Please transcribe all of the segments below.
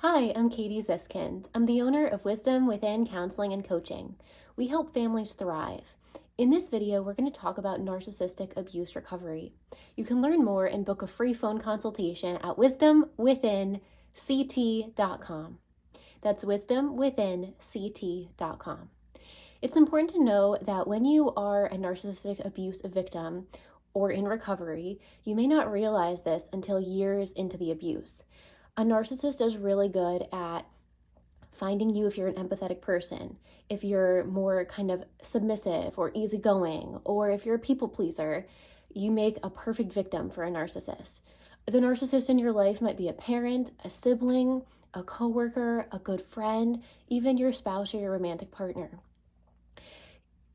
Hi, I'm Katie Ziskind. I'm the owner of Wisdom Within Counseling and Coaching. We help families thrive. In this video, we're going to talk about narcissistic abuse recovery. You can learn more and book a free phone consultation at wisdomwithinct.com. That's wisdomwithinct.com. It's important to know that when you are a narcissistic abuse victim or in recovery, you may not realize this until years into the abuse. A narcissist is really good at finding you if you're an empathetic person, if you're more kind of submissive or easygoing, or if you're a people pleaser. You make a perfect victim for a narcissist. The narcissist in your life might be a parent, a sibling, a coworker, a good friend, even your spouse or your romantic partner.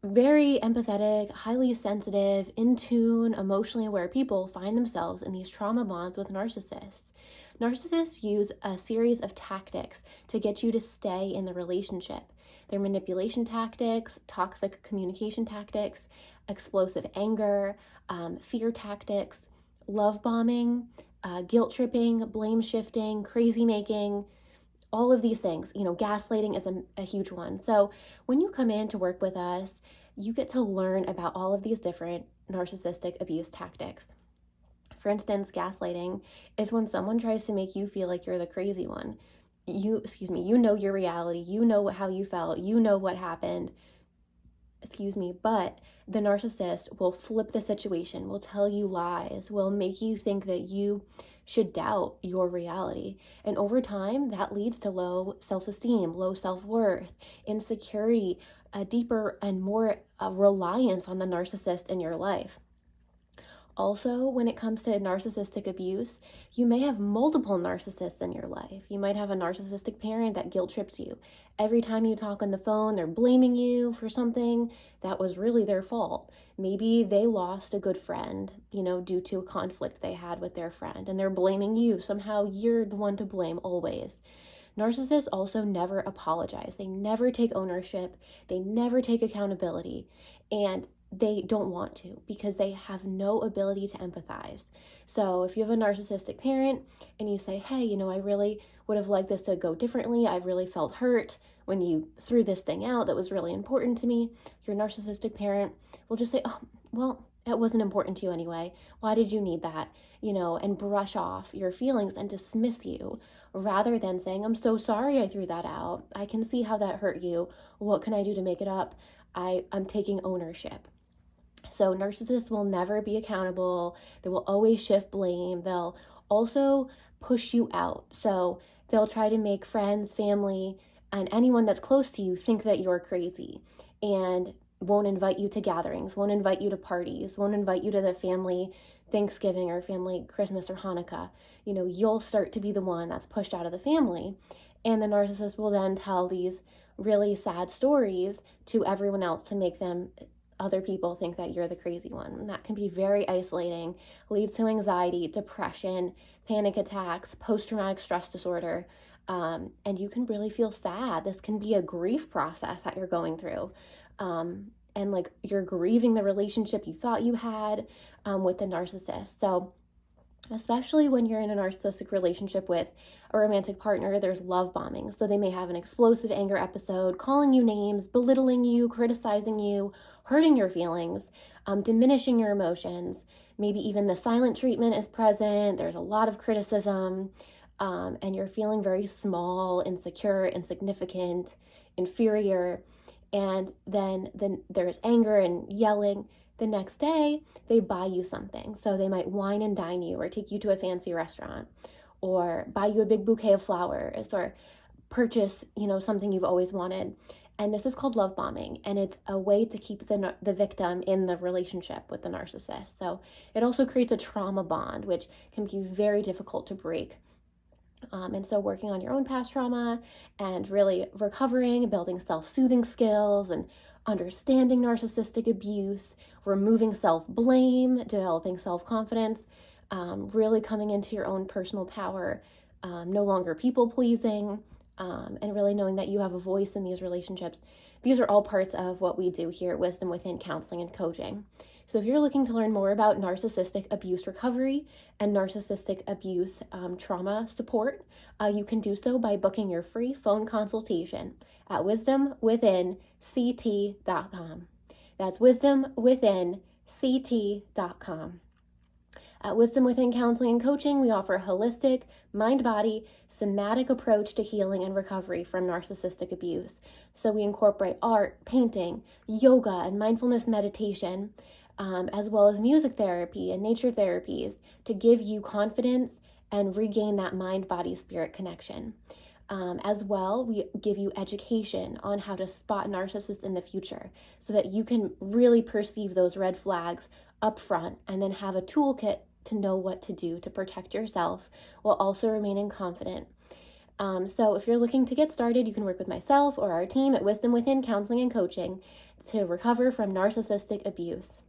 Very empathetic, highly sensitive, in tune, emotionally aware people find themselves in these trauma bonds with narcissists. Narcissists use a series of tactics to get you to stay in the relationship. Their manipulation tactics, toxic communication tactics, explosive anger, fear tactics, love bombing, guilt tripping, blame shifting, crazy making, all of these things. Gaslighting is a huge one. So when you come in to work with us, you get to learn about all of these different narcissistic abuse tactics. For instance, gaslighting is when someone tries to make you feel like you're the crazy one. You know your reality, you know how you felt, you know what happened, but the narcissist will flip the situation, will tell you lies, will make you think that you should doubt your reality. And over time, that leads to low self-esteem, low self-worth, insecurity, a deeper and more reliance on the narcissist in your life. Also, when it comes to narcissistic abuse, you may have multiple narcissists in your life. You might have a narcissistic parent that guilt trips you. Every time you talk on the phone, they're blaming you for something that was really their fault. Maybe they lost a good friend, due to a conflict they had with their friend, and they're blaming you. Somehow you're the one to blame always. Narcissists also never apologize. They never take ownership. They never take accountability. And they don't want to because they have no ability to empathize. So if you have a narcissistic parent and you say, hey, I really would have liked this to go differently. I've really felt hurt when you threw this thing out that was really important to me. Your narcissistic parent will just say, oh, well, it wasn't important to you anyway. Why did you need that? And brush off your feelings and dismiss you rather than saying, I'm so sorry I threw that out. I can see how that hurt you. What can I do to make it up? I'm taking ownership. So narcissists will never be accountable. They will always shift blame. They'll also push you out. So they'll try to make friends, family, and anyone that's close to you think that you're crazy and won't invite you to gatherings, won't invite you to parties, won't invite you to the family Thanksgiving or family Christmas or Hanukkah. You'll start to be the one that's pushed out of the family. And the narcissist will then tell these really sad stories to everyone else to make other people think that you're the crazy one. And that can be very isolating, leads to anxiety, depression, panic attacks, post-traumatic stress disorder, and you can really feel sad. This can be a grief process that you're going through. And you're grieving the relationship you thought you had with the narcissist. So especially when you're in a narcissistic relationship with a romantic partner, there's love bombing. So they may have an explosive anger episode, calling you names, belittling you, criticizing you, hurting your feelings, diminishing your emotions. Maybe even the silent treatment is present. There's a lot of criticism, and you're feeling very small, insecure, insignificant, inferior. And then there's anger and yelling. The next day, they buy you something. So they might wine and dine you or take you to a fancy restaurant or buy you a big bouquet of flowers or purchase, something you've always wanted. And this is called love bombing. And it's a way to keep the victim in the relationship with the narcissist. So it also creates a trauma bond, which can be very difficult to break. And so working on your own past trauma and really recovering, building self-soothing skills and understanding narcissistic abuse, removing self-blame, developing self-confidence, really coming into your own personal power, no longer people-pleasing, and really knowing that you have a voice in these relationships. These are all parts of what we do here at Wisdom Within Counseling and Coaching. So if you're looking to learn more about narcissistic abuse recovery and narcissistic abuse trauma support, you can do so by booking your free phone consultation at wisdomwithinct.com. That's wisdomwithinct.com. At Wisdom Within Counseling and Coaching, we offer a holistic, mind-body, somatic approach to healing and recovery from narcissistic abuse. So we incorporate art, painting, yoga, and mindfulness meditation, as well as music therapy and nature therapies to give you confidence and regain that mind-body-spirit connection. As well, we give you education on how to spot narcissists in the future so that you can really perceive those red flags up front and then have a toolkit to know what to do to protect yourself while also remaining confident. So if you're looking to get started, you can work with myself or our team at Wisdom Within Counseling and Coaching to recover from narcissistic abuse.